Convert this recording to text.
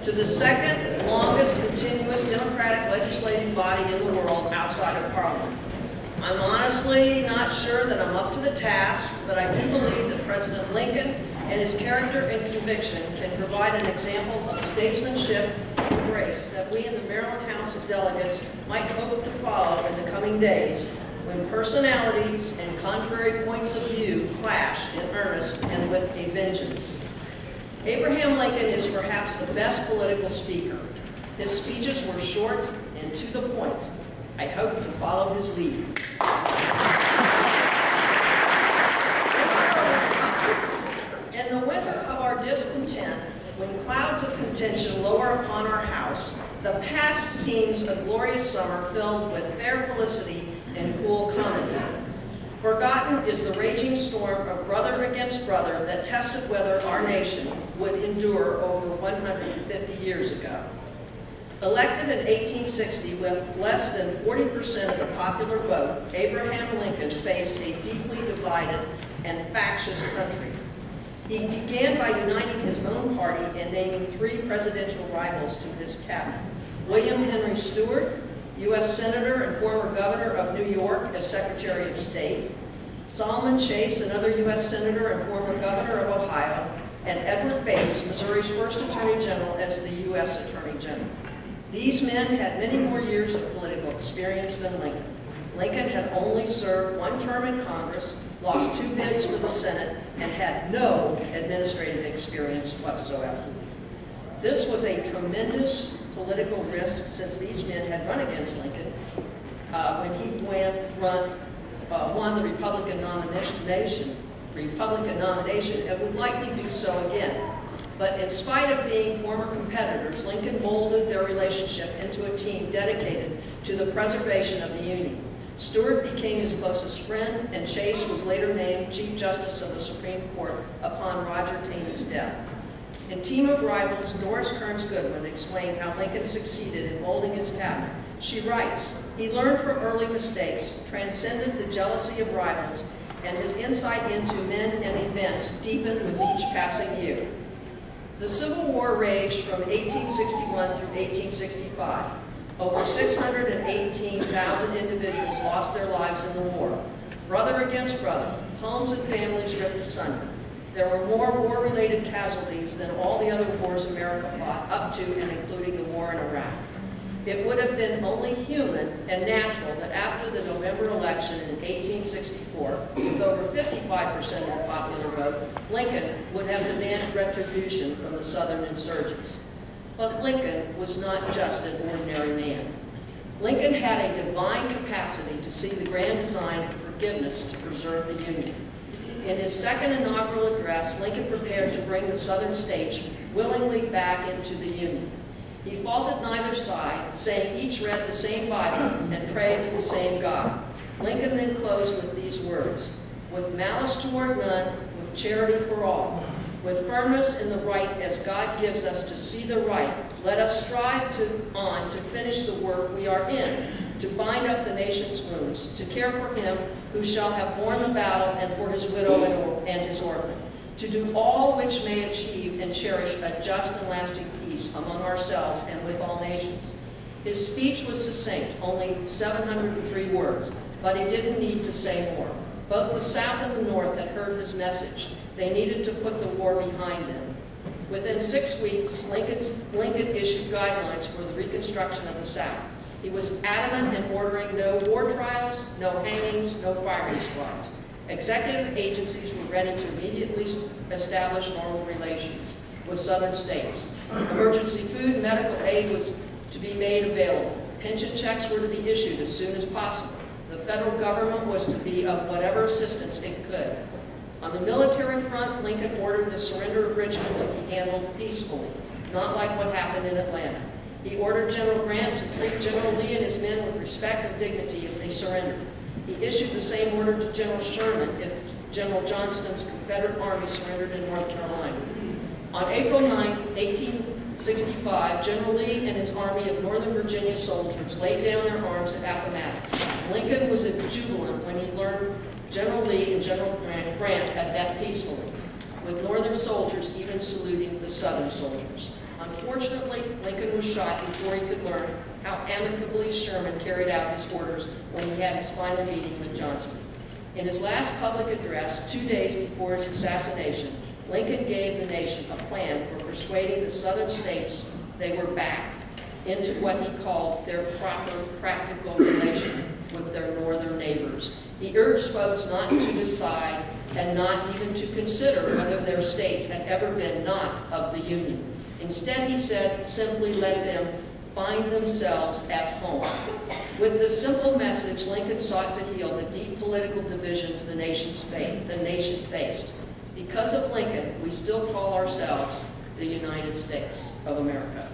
to the second longest continuous Democratic legislative body in the world outside of Parliament. I'm honestly not sure that I'm up to the task, but I do believe that President Lincoln and his character and conviction can provide an example of statesmanship and grace that we in the Maryland House of Delegates might hope to follow in the coming days when personalities and contrary points of view clash in earnest and with a vengeance. Abraham Lincoln is perhaps the best political speaker. His speeches were short and to the point. I hope to follow his lead. In the winter of our discontent, when clouds of contention lower upon our house, the past seems a glorious summer filled with fair felicity and cool comedy. Forgotten is the raging storm of brother against brother that tested whether our nation would endure over 150 years ago. Elected in 1860 with less than 40% of the popular vote, Abraham Lincoln faced a deeply divided and factious country. He began by uniting his own party and naming 3 presidential rivals to his cabinet: William Henry Stewart, U.S. Senator and former Governor of New York as Secretary of State; Solomon Chase, another U.S. Senator and former Governor of Ohio; and Edward Bates, Missouri's first Attorney General, as the U.S. Attorney General. These men had many more years of political experience than Lincoln. Lincoln had only served 1 term in Congress, lost 2 bids for the Senate, and had no administrative experience whatsoever. This was a tremendous political risk since these men had run against Lincoln when he won the Republican nomination and would likely do so again. But in spite of being former competitors, Lincoln molded their relationship into a team dedicated to the preservation of the Union. Stewart became his closest friend, and Chase was later named Chief Justice of the Supreme Court upon Roger Taney's death. In Team of Rivals, Doris Kearns Goodwin explained how Lincoln succeeded in molding his cabinet. She writes, "He learned from early mistakes, transcended the jealousy of rivals, and his insight into men and events deepened with each passing year." The Civil War raged from 1861 through 1865. Over 618,000 individuals lost their lives in the war. Brother against brother, homes and families ripped asunder. There were more war-related casualties than all the other wars America fought up to and including the war in Iraq. It would have been only human and natural that after the November election in 1864, with over 55% of the popular vote, Lincoln would have demanded retribution from the Southern insurgents. But Lincoln was not just an ordinary man. Lincoln had a divine capacity to see the grand design of forgiveness to preserve the Union. In his second inaugural address, Lincoln prepared to bring the Southern states willingly back into the Union. He faulted neither side, saying each read the same Bible and prayed to the same God. Lincoln then closed with these words: "With malice toward none, with charity for all, with firmness in the right as God gives us to see the right, let us strive on to finish the work we are in, to bind up the nation's wounds, to care for him who shall have borne the battle and for his widow and his orphan, to do all which may achieve and cherish a just and lasting peace among ourselves and with all nations." His speech was succinct, only 703 words, but he didn't need to say more. Both the South and the North had heard his message. They needed to put the war behind them. Within 6 weeks, Lincoln issued guidelines for the reconstruction of the South. He was adamant in ordering no war trials, no hangings, no firing squads. Executive agencies were ready to immediately establish normal relations with Southern states. Emergency food and medical aid was to be made available. Pension checks were to be issued as soon as possible. The federal government was to be of whatever assistance it could. On the military front, Lincoln ordered the surrender of Richmond to be handled peacefully, not like what happened in Atlanta. He ordered General Grant to treat General Lee and his men with respect and dignity if they surrendered. He issued the same order to General Sherman if General Johnston's Confederate Army surrendered in North Carolina. On April 9, 1865, General Lee and his army of Northern Virginia soldiers laid down their arms at Appomattox. Lincoln was jubilant when he learned General Lee and General Grant had met peacefully, with Northern soldiers even saluting the Southern soldiers. Unfortunately, Lincoln was shot before he could learn how amicably Sherman carried out his orders when he had his final meeting with Johnston. In his last public address, 2 days before his assassination, Lincoln gave the nation a plan for persuading the southern states they were back into what he called their proper practical relation with their northern neighbors. He urged folks not to decide and not even to consider whether their states had ever been not of the Union. Instead, he said, simply let them find themselves at home. With this simple message, Lincoln sought to heal the deep political divisions the nation faced. Because of Lincoln, we still call ourselves the United States of America.